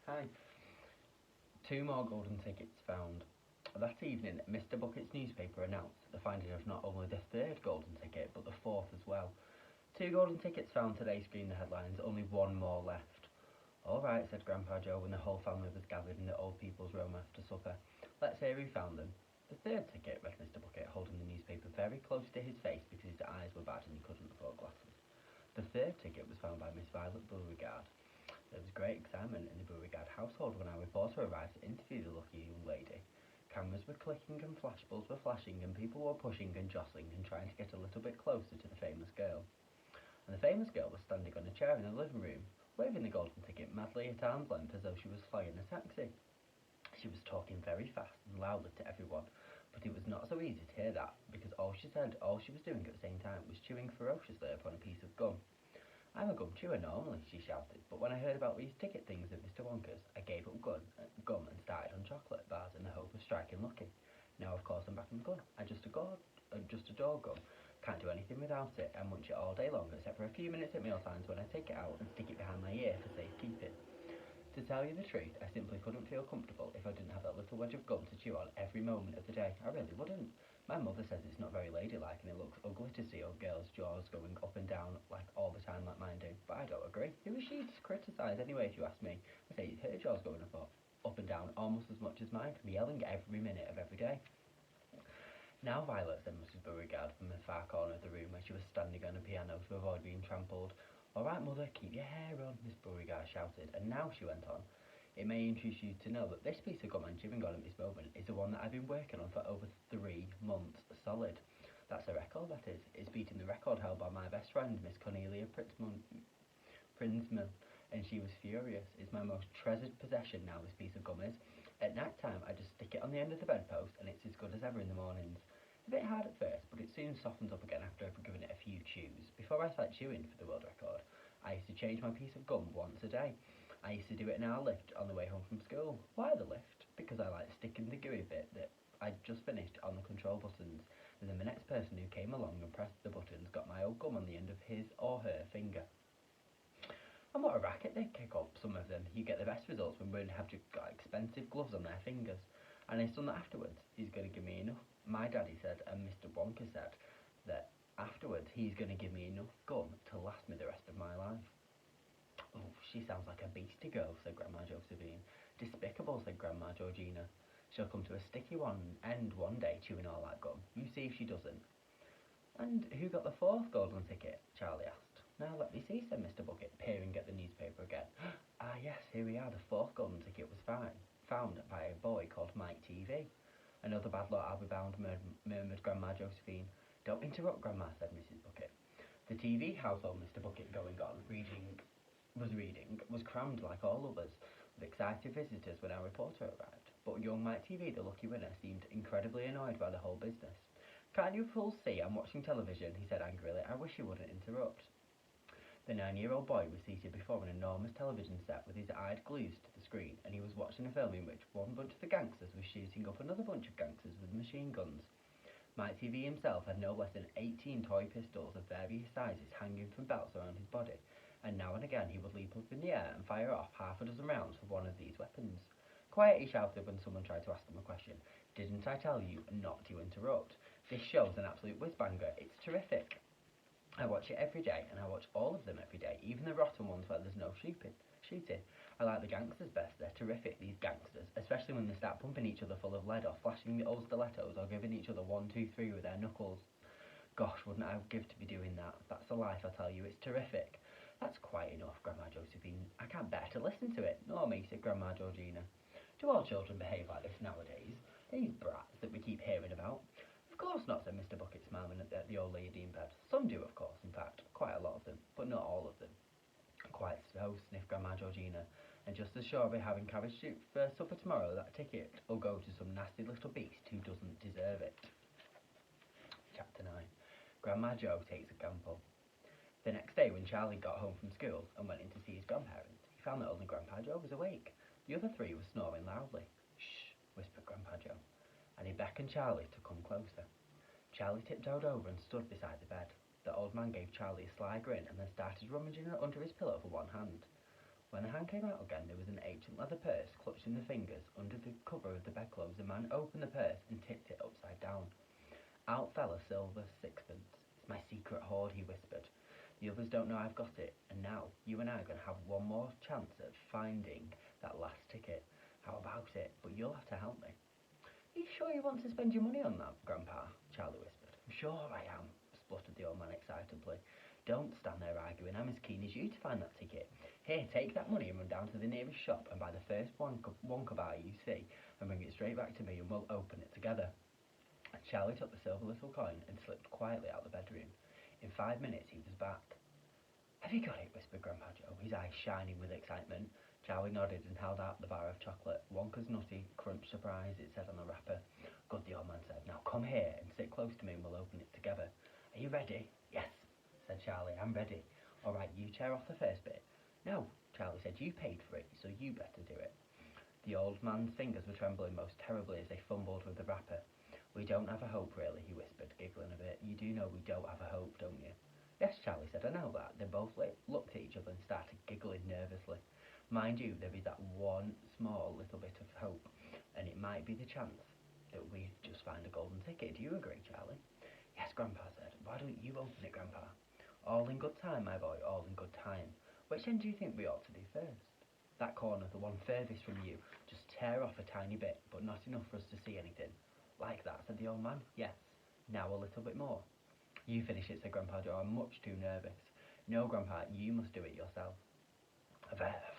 Hi. Two more golden tickets found. That evening, Mr. Bucket's newspaper announced the finding of not only the third golden ticket, but the fourth as well. Two golden tickets found today screened the headlines, only one more left. All right, said Grandpa Joe when the whole family was gathered in the old people's room after supper. Let's hear who found them. The third ticket, read Mr. Bucket, holding the newspaper very close to his face because his eyes were bad and he couldn't afford glasses. The third ticket was found by Miss Violet Beauregard. There was great excitement in the Beauregard household when our reporter arrived to interview the lucky young lady. Cameras were clicking and flashbulbs were flashing and people were pushing and jostling and trying to get a little bit closer to the famous girl. And the famous girl was standing on a chair in the living room, waving the golden ticket madly at arm's length as though she was flying a taxi. She was talking very fast and loudly to everyone, but it was not so easy to hear that, because all she was doing at the same time, was chewing ferociously upon a piece of gum. I'm a gum chewer normally, she shouted, but when I heard about these ticket things at Mr. Wonka's, I gave up gum and started on chocolate bars in the hope of striking lucky. Now, of course, I'm back on gum. I just adore gum. Can't do anything without it. I munch it all day long, except for a few minutes at meal times when I take it out and stick it behind my ear for safekeeping. To tell you the truth, I simply couldn't feel comfortable if I didn't have that little wedge of gum to chew on every moment of the day. I really wouldn't. My mother says it's not very ladylike and it looks ugly to see old girls' jaws going up and down like all the time like mine do, but I don't agree. Who is she to criticise anyway, if you ask me? I say her jaws going up and down almost as much as mine, from yelling every minute of every day. Now, Violet, said Mrs. Beauregard from the far corner of the room where she was standing on a piano to avoid being trampled. All right, Mother, keep your hair on, Miss Beauregard shouted, and now she went on. It may interest you to know that this piece of gum I'm chewing on at this moment is the one that I've been working on for over 3 months solid. That's a record, that is. It's beating the record held by my best friend, Miss Cornelia Prinsman, and she was furious. It's my most treasured possession now, this piece of gum is. At night time, I just stick it on the end of the bedpost, and it's as good as ever in the mornings. A bit hard at first, but it soon softens up again after I've given it a few chews. Before I start chewing for the world record, I used to change my piece of gum once a day. I used to do it in our lift on the way home from school. Why the lift? Because I like sticking the gooey bit that I'd just finished on the control buttons, and then the next person who came along and pressed the buttons got my old gum on the end of his or her finger. And what a racket they kick up, some of them. You get the best results when women have got expensive gloves on their fingers. And his son afterwards, he's going to give me enough. My daddy said, and Mr. Wonka said, that afterwards he's going to give me enough gum to last me the rest of my life. Oh, she sounds like a beastie girl, said Grandma Josephine. Despicable, said Grandma Georgina. She'll come to a sticky end one day chewing all that gum. You see if she doesn't. And who got the fourth golden ticket? Charlie asked. Now let me see, said Mr. Bucket, peering at the newspaper again. Ah yes, here we are. The fourth golden ticket was found by a boy called Mike TV. Another bad lot, I'll be bound, murmured Grandma Josephine. Don't interrupt, Grandma, said Mrs. Bucket. The TV household Mr. Bucket was crammed like all others, with excited visitors when our reporter arrived. But young Mike TV, the lucky winner, seemed incredibly annoyed by the whole business. Can't you fools see I'm watching television? He said angrily. I wish you wouldn't interrupt. The 9-year-old boy was seated before an enormous television set with his eyes glued to the screen, and he was watching a film in which one bunch of the gangsters was shooting up another bunch of gangsters with machine guns. Mike TV himself had no less than 18 toy pistols of various sizes hanging from belts around his body, and now and again he would leap up in the air and fire off half a dozen rounds with one of these weapons. Quiet, he shouted when someone tried to ask him a question. Didn't I tell you not to interrupt? This show's an absolute whiz-banger. It's terrific. I watch it every day, and I watch all of them every day, even the rotten ones where there's no shooting. I like the gangsters best. They're terrific, these gangsters, especially when they start pumping each other full of lead or flashing the old stilettos or giving each other 1, 2, 3 with their knuckles. Gosh, wouldn't I give to be doing that? That's the life, I tell you. It's terrific. That's quite enough, Grandma Josephine. I can't bear to listen to it. Nor me, said Grandma Georgina. Do all children behave like this nowadays? These brats that we keep hearing about? Of course not, said Mr. Bucket, smiling at the old lady in bed. Some do, of course, in fact, quite a lot of them, but not all of them. Quite so, sniffed Grandma Georgina, and just as sure I'll be having cabbage soup for supper tomorrow, that ticket will go to some nasty little beast who doesn't deserve it. Chapter 9. Grandma Joe takes a gamble. The next day, when Charlie got home from school and went in to see his grandparents, he found that only Grandpa Joe was awake. The other 3 were snoring loudly. Shh, whispered Grandpa Joe, and he beckoned Charlie to come closer. Charlie tiptoed over and stood beside the bed. The old man gave Charlie a sly grin and then started rummaging under his pillow for one hand. When the hand came out again, there was an ancient leather purse clutched in the fingers. Under the cover of the bedclothes, the man opened the purse and tipped it upside down. Out fell a silver sixpence. "It's my secret hoard," he whispered. "The others don't know I've got it, and now you and I are going to have one more chance at finding that last ticket. How about it? But you'll have to help me." "Are you sure you want to spend your money on that, Grandpa?" Charlie whispered. "I'm sure I am," spluttered the old man excitedly. "Don't stand there arguing. I'm as keen as you to find that ticket. Here, take that money and run down to the nearest shop and buy the first Wonka bar you see, and bring it straight back to me, and we'll open it together." Charlie took the silver little coin and slipped quietly out of the bedroom. In 5 minutes he was back. "Have you got it?" whispered Grandpa Joe, his eyes shining with excitement. Charlie nodded and held out the bar of chocolate. "Wonka's Nutty Crunch Surprise," it said on the wrapper. "Good," the old man said. "Now come here and sit close to me and we'll open it together. Are you ready?" "Yes," said Charlie, "I'm ready." "All right, you tear off the first bit." "No," Charlie said, "you paid for it, so you better do it." The old man's fingers were trembling most terribly as they fumbled with the wrapper. "We don't have a hope, really," he whispered, giggling a bit. "You do know we don't have a hope, don't you?" "Yes," Charlie said, "I know that." They both looked at each other and started giggling nervously. "Mind you, there is that one small little bit of hope, and it might be the chance that we just find a golden ticket. Do you agree, Charlie?" "Yes," Grandpa said. "Why don't you open it, Grandpa?" "All in good time, my boy, all in good time. Which end do you think we ought to do first?" "That corner, the one furthest from you. Just tear off a tiny bit, but not enough for us to see anything." "Like that," said the old man. "Yes. Now a little bit more." "You finish it," said Grandpa Joe. "I'm much too nervous." "No, Grandpa, you must do it yourself."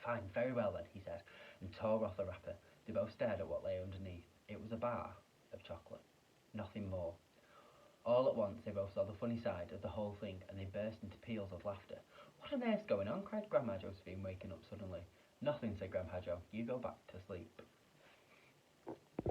"Fine, very well then," he said, and tore off the wrapper. They both stared at what lay underneath. It was a bar of chocolate. Nothing more. All at once they both saw the funny side of the whole thing, and they burst into peals of laughter. "What on earth's going on?" cried Grandma Josephine, waking up suddenly. "Nothing," said Grandpa Joe. "You go back to sleep."